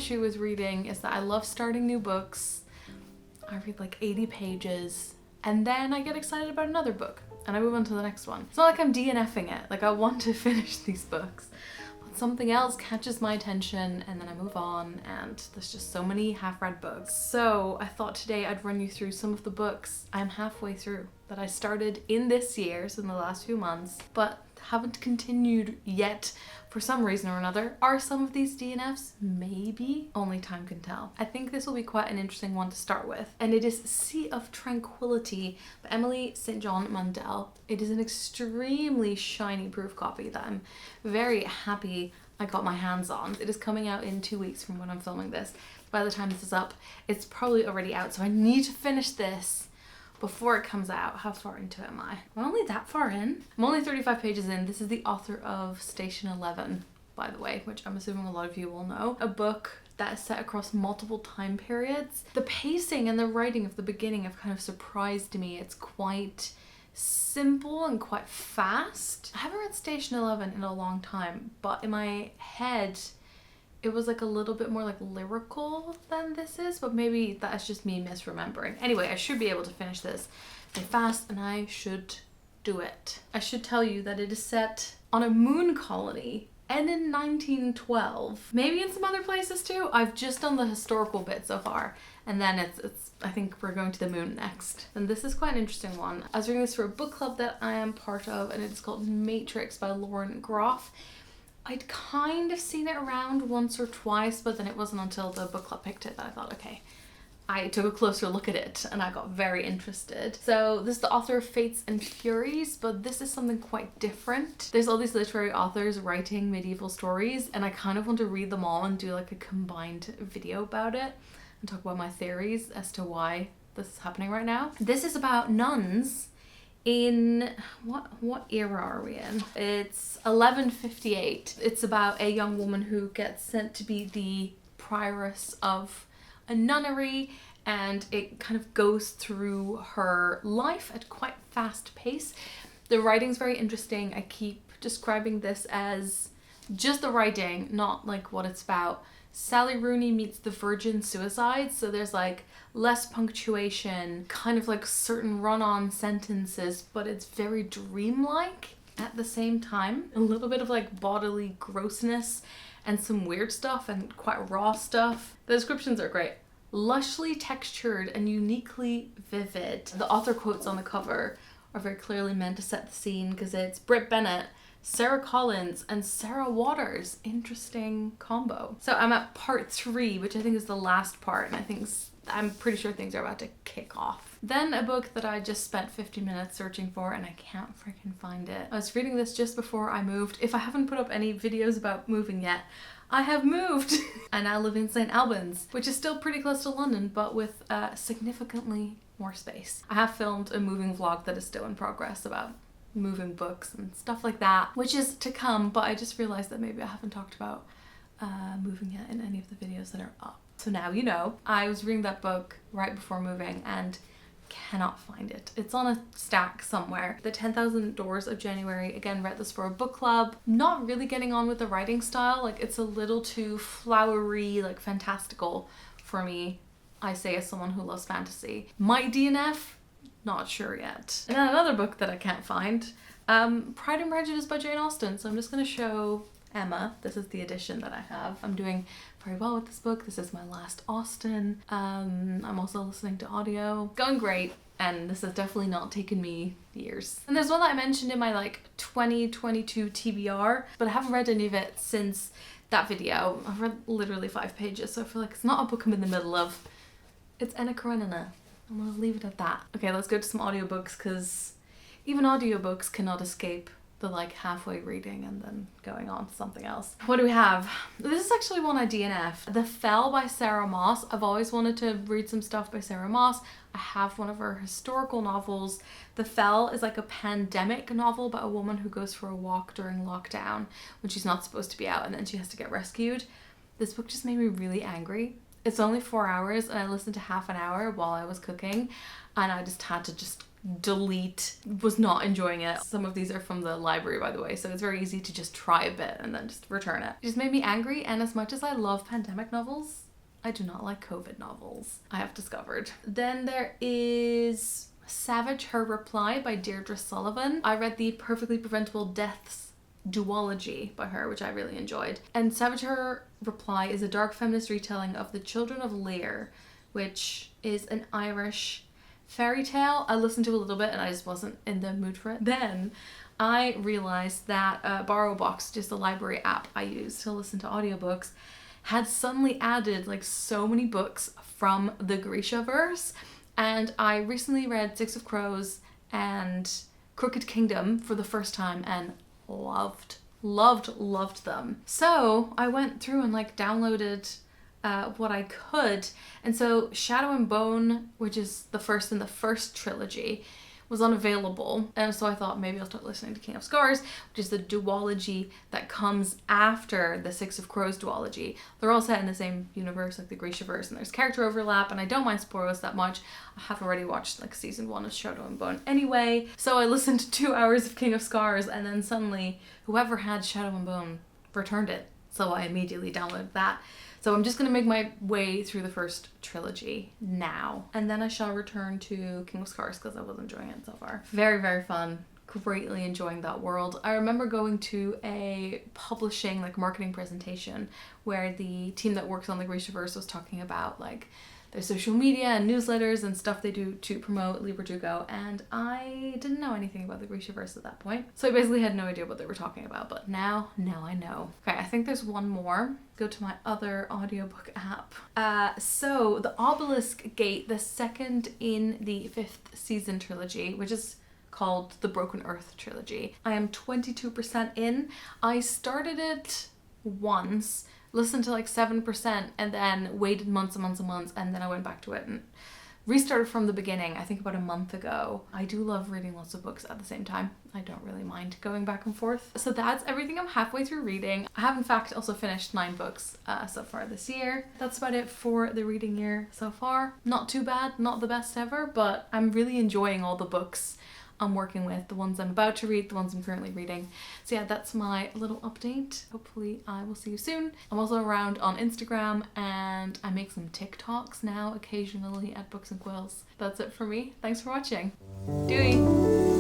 issue with reading is that I love starting new books. I read like 80 pages and then I get excited about another book and I move on to the next one. It's not like I'm DNFing it, like I want to finish these books. But something else catches my attention and then I move on, and there's just so many half-read books. So I thought today I'd run you through some of the books I'm halfway through that I started in this year, so in the last few months, but haven't continued yet for some reason or another. Are some of these DNFs? Maybe. Only time can tell. I think this will be quite an interesting one to start with. And it is Sea of Tranquility by Emily St. John Mandel. It is an extremely shiny proof copy that I'm very happy I got my hands on. It is coming out in 2 weeks from when I'm filming this. By the time this is up, it's probably already out, so I need to finish this before it comes out. How far into it am I? I'm only that far in. I'm only 35 pages in. This is the author of Station 11, by the way, which I'm assuming a lot of you will know. A book that is set across multiple time periods. The pacing and the writing of the beginning have kind of surprised me. It's quite simple and quite fast. I haven't read Station 11 in a long time, but in my head, it was like a little bit more like lyrical than this is, but maybe that's just me misremembering. Anyway, I should be able to finish this very fast and I should do it. I should tell you that it is set on a moon colony and in 1912. Maybe in some other places too. I've just done the historical bit so far, and then it's I think we're going to the moon next. And this is quite an interesting one. I was reading this for a book club that I am part of, and it's called Matrix by Lauren Groff. I'd kind of seen it around once or twice, but then it wasn't until the book club picked it that I thought, okay. I took a closer look at it and I got very interested. So this is the author of Fates and Furies, but this is something quite different. There's all these literary authors writing medieval stories, and I kind of want to read them all and do like a combined video about it and talk about my theories as to why this is happening right now. This is about nuns in what era are we in? It's 1158. It's about a young woman who gets sent to be the prioress of a nunnery, and it kind of goes through her life at quite fast pace. The writing's very interesting. I keep describing this as just the writing, not like what it's about. Sally Rooney meets the Virgin Suicides, so there's like less punctuation, kind of like certain run-on sentences, but it's very dreamlike at the same time. A little bit of like bodily grossness and some weird stuff and quite raw stuff. The descriptions are great. Lushly textured and uniquely vivid. The author quotes on the cover are very clearly meant to set the scene because it's Britt Bennett, Sarah Collins, and Sarah Waters. Interesting combo. So I'm at part 3, which I think is the last part, and I'm pretty sure things are about to kick off. Then a book that I just spent 50 minutes searching for and I can't freaking find it. I was reading this just before I moved. If I haven't put up any videos about moving yet, I have moved. I now live in St. Albans, which is still pretty close to London, but with significantly more space. I have filmed a moving vlog that is still in progress about moving books and stuff like that, which is to come, but I just realized that maybe I haven't talked about moving yet in any of the videos that are up. So now you know. I was reading that book right before moving and cannot find it. It's on a stack somewhere. The 10,000 Doors of January, again, read this for a book club. Not really getting on with the writing style. Like, it's a little too flowery, like fantastical for me. I say as someone who loves fantasy. Might DNF? Not sure yet. And then another book that I can't find, Pride and Prejudice by Jane Austen. So I'm just gonna show Emma. This is the edition that I have. I'm doing very well with this book. This is my last Austen. I'm also listening to audio. Going great, and this has definitely not taken me years. And there's one that I mentioned in my like 2022 TBR, but I haven't read any of it since that video. I've read literally 5 pages, so I feel like it's not a book I'm in the middle of. It's Anna Karenina. I'm gonna leave it at that. Okay, let's go to some audiobooks, because even audiobooks cannot escape the like halfway reading and then going on to something else. What do we have? This is actually one I DNF'd. The Fell by Sarah Moss. I've always wanted to read some stuff by Sarah Moss. I have one of her historical novels. The Fell is like a pandemic novel about a woman who goes for a walk during lockdown when she's not supposed to be out, and then she has to get rescued. This book just made me really angry. It's only 4 hours, and I listened to half an hour while I was cooking, and I just had to delete, was not enjoying it. Some of these are from the library, by the way, so it's very easy to just try a bit and then just return it. It just made me angry, and as much as I love pandemic novels, I do not like COVID novels, I have discovered. Then there is Savage Her Reply by Deirdre Sullivan. I read the Perfectly Preventable Deaths duology by her, which I really enjoyed. And Savage Her Reply is a dark feminist retelling of The Children of Lear, which is an Irish fairy tale. I listened to a little bit and I just wasn't in the mood for it. Then I realized that BorrowBox, just the library app I use to listen to audiobooks, had suddenly added like so many books from the Grishaverse, and I recently read Six of Crows and Crooked Kingdom for the first time and loved them. So I went through and like downloaded what I could, and so Shadow and Bone, which is the first in the first trilogy, was unavailable, and so I thought maybe I'll start listening to King of Scars, which is the duology that comes after the Six of Crows duology. They're all set in the same universe, like the Grishaverse, and there's character overlap, and I don't mind spoilers that much. I have already watched like season 1 of Shadow and Bone anyway, so I listened to 2 hours of King of Scars, and then suddenly whoever had Shadow and Bone returned it, so I immediately downloaded that. So I'm just going to make my way through the first trilogy now, and then I shall return to King of Scars because I was enjoying it so far. Very, very fun. Greatly enjoying that world. I remember going to a publishing, like, marketing presentation where the team that works on the Grishaverse was talking about like their social media and newsletters and stuff they do to promote Liber Dugo, and I didn't know anything about the Grishaverse at that point. So I basically had no idea what they were talking about, but now I know. Okay, I think there's one more. Go to my other audiobook app. So the Obelisk Gate, the second in the 5th season trilogy, which is called the Broken Earth trilogy. I am 22% in. I started it once, listened to like 7%, and then waited months and months and months, and then I went back to it and restarted from the beginning, I think about a month ago. I do love reading lots of books at the same time. I don't really mind going back and forth. So that's everything I'm halfway through reading. I have in fact also finished 9 books so far this year. That's about it for the reading year so far. Not too bad, not the best ever, but I'm really enjoying all the books I'm working with, the ones I'm about to read, the ones I'm currently reading. So yeah, that's my little update. Hopefully I will see you soon. I'm also around on Instagram, and I make some TikToks now occasionally at Books and Quills. That's it for me. Thanks for watching. Doei!